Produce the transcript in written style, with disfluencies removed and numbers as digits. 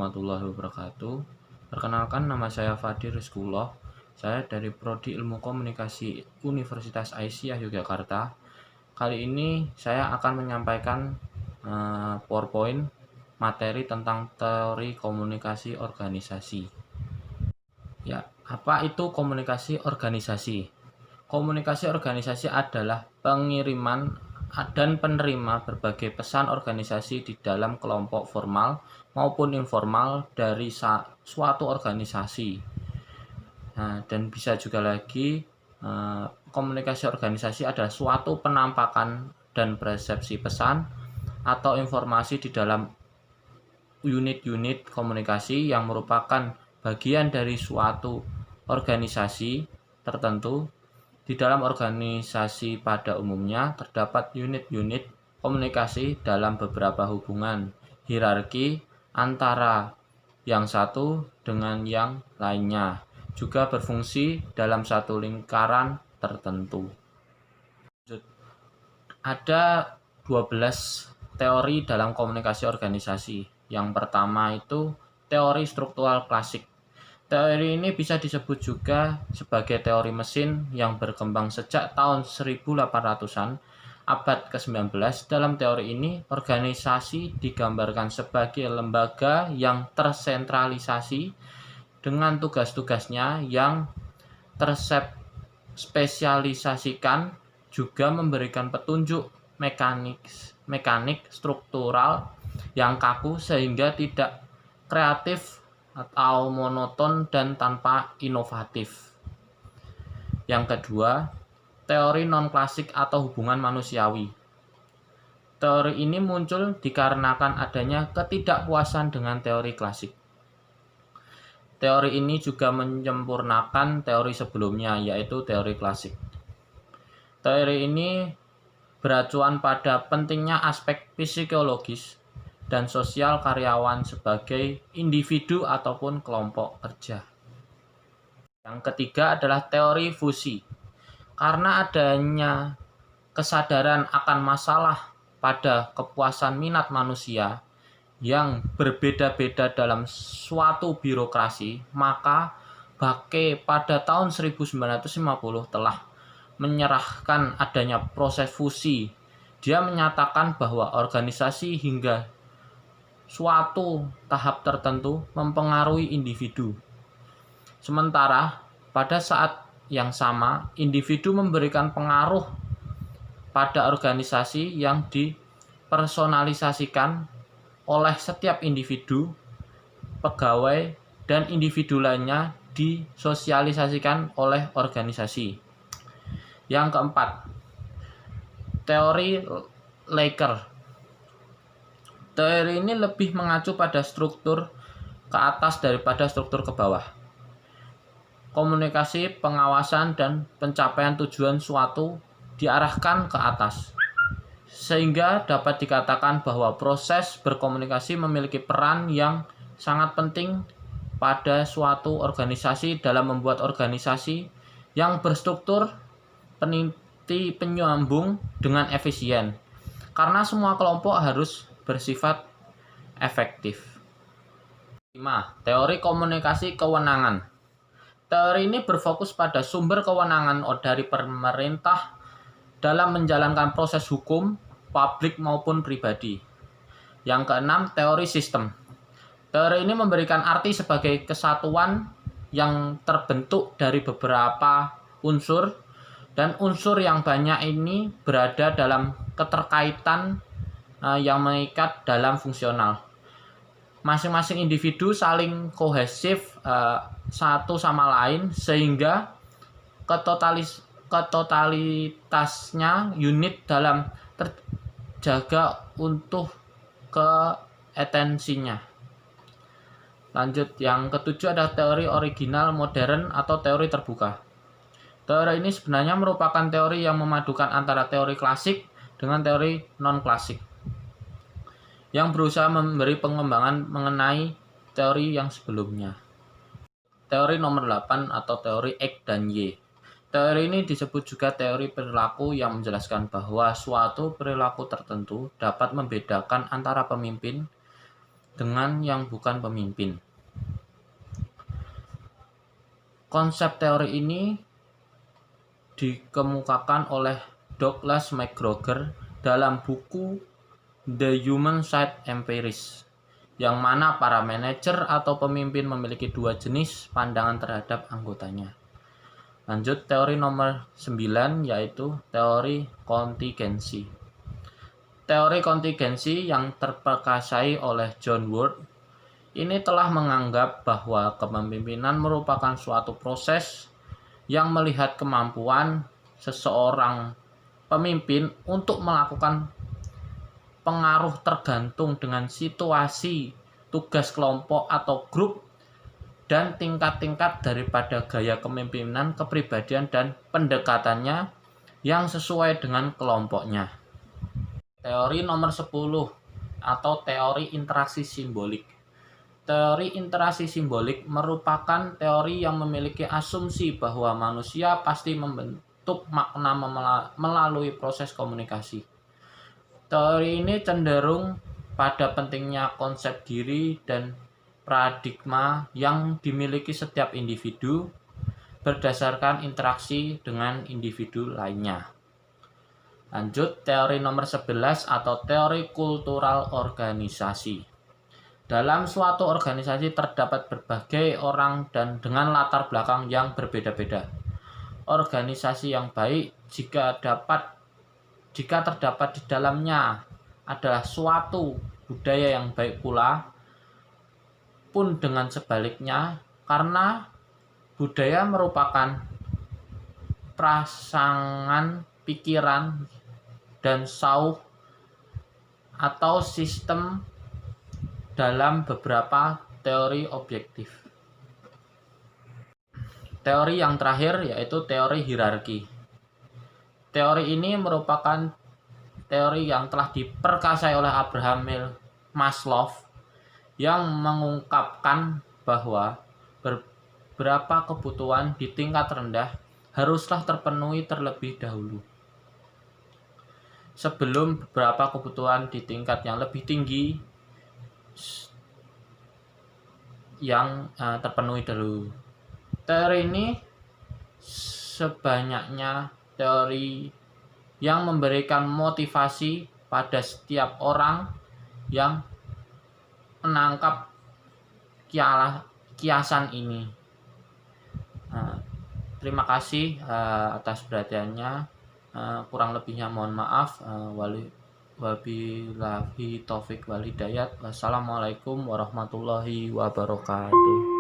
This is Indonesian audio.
warahmatullahi wabarakatuh. Perkenalkan, nama saya Fadi Rizkullah. Saya dari Prodi Ilmu Komunikasi Universitas Aisyah Yogyakarta. Kali ini saya akan menyampaikan PowerPoint materi tentang teori komunikasi organisasi. Ya, apa itu komunikasi organisasi? Komunikasi organisasi adalah pengiriman dan penerima berbagai pesan organisasi di dalam kelompok formal maupun informal dari suatu organisasi. Nah, dan bisa juga lagi komunikasi organisasi adalah suatu penampakan dan persepsi pesan atau informasi di dalam unit-unit komunikasi yang merupakan bagian dari suatu organisasi tertentu. Di dalam organisasi pada umumnya terdapat unit-unit komunikasi dalam beberapa hubungan hierarki antara yang satu dengan yang lainnya, juga berfungsi dalam satu lingkaran tertentu. Ada 12 teori dalam komunikasi organisasi. Yang pertama itu teori struktural klasik. Teori ini bisa disebut juga sebagai teori mesin yang berkembang sejak tahun 1800-an abad ke-19. Dalam teori ini, organisasi digambarkan sebagai lembaga yang tersentralisasi dengan tugas-tugasnya yang terspesialisasikan, juga memberikan petunjuk mekanik struktural yang kaku sehingga tidak kreatif atau monoton dan tanpa inovatif. Yang kedua, teori non-klasik atau hubungan manusiawi. Teori ini muncul dikarenakan adanya ketidakpuasan dengan teori klasik. Teori ini juga menyempurnakan teori sebelumnya, yaitu teori klasik. Teori ini beracuan pada pentingnya aspek psikologis dan sosial karyawan sebagai individu ataupun kelompok kerja. Yang ketiga adalah teori fusi. Karena adanya kesadaran akan masalah pada kepuasan minat manusia yang berbeda-beda dalam suatu birokrasi, maka Bakke pada tahun 1950 telah menyerahkan adanya proses fusi. Dia menyatakan bahwa organisasi hingga suatu tahap tertentu mempengaruhi individu. Sementara pada saat yang sama, individu memberikan pengaruh pada organisasi yang dipersonalisasikan oleh setiap individu, pegawai, dan individu lainnya disosialisasikan oleh organisasi. Yang keempat, teori Laker. Teori ini lebih mengacu pada struktur ke atas daripada struktur ke bawah. Komunikasi, pengawasan, dan pencapaian tujuan suatu diarahkan ke atas, sehingga dapat dikatakan bahwa proses berkomunikasi memiliki peran yang sangat penting pada suatu organisasi dalam membuat organisasi yang berstruktur, penyambung dengan efisien, karena semua kelompok harus bersifat efektif. 5. Teori komunikasi kewenangan. Teori ini berfokus pada sumber kewenangan dari pemerintah dalam menjalankan proses hukum, publik maupun pribadi. Yang keenam, teori sistem. Teori ini memberikan arti sebagai kesatuan yang terbentuk dari beberapa unsur, dan unsur yang banyak ini berada dalam keterkaitan yang mengikat dalam fungsional. Masing-masing individu saling kohesif satu sama lain sehingga ketotalitasnya unit dalam terjaga untuk keetensinya. Lanjut, yang ketujuh adalah teori original modern atau teori terbuka. Teori ini sebenarnya merupakan teori yang memadukan antara teori klasik dengan teori non-klasik, yang berusaha memberi pengembangan mengenai teori yang sebelumnya. Teori nomor 8 atau teori X dan Y. Teori ini disebut juga teori perilaku yang menjelaskan bahwa suatu perilaku tertentu dapat membedakan antara pemimpin dengan yang bukan pemimpin. Konsep teori ini dikemukakan oleh Douglas McGregor dalam buku The Human Side Empiricist, yang mana para manajer atau pemimpin memiliki dua jenis pandangan terhadap anggotanya. Lanjut teori nomor 9, yaitu teori kontingensi. Teori kontingensi yang terperkasai oleh John Ward ini telah menganggap bahwa kepemimpinan merupakan suatu proses yang melihat kemampuan seseorang pemimpin untuk melakukan pengaruh tergantung dengan situasi, tugas kelompok atau grup, dan tingkat-tingkat daripada gaya kepemimpinan, kepribadian, dan pendekatannya yang sesuai dengan kelompoknya. Teori nomor 10 atau teori interaksi simbolik. Teori interaksi simbolik merupakan teori yang memiliki asumsi bahwa manusia pasti membentuk makna melalui proses komunikasi. Teori ini cenderung pada pentingnya konsep diri dan paradigma yang dimiliki setiap individu berdasarkan interaksi dengan individu lainnya. Lanjut, teori nomor 11 atau teori kultural organisasi. Dalam suatu organisasi terdapat berbagai orang dan dengan latar belakang yang berbeda-beda. Organisasi yang baik jika terdapat di dalamnya adalah suatu budaya yang baik pula, pun dengan sebaliknya, karena budaya merupakan prasanggan pikiran dan sauh atau sistem dalam beberapa teori objektif. Teori yang terakhir yaitu teori hierarki. Teori ini merupakan teori yang telah diperkasai oleh Abraham Maslow yang mengungkapkan bahwa beberapa kebutuhan di tingkat rendah haruslah terpenuhi terlebih dahulu sebelum beberapa kebutuhan di tingkat yang lebih tinggi yang terpenuhi dulu. Teori ini sebanyaknya teori yang memberikan motivasi pada setiap orang yang menangkap kiasan ini. Terima kasih atas perhatiannya. Kurang lebihnya mohon maaf. Wabillahi taufik wal hidayat. Wassalamualaikum warahmatullahi wabarakatuh.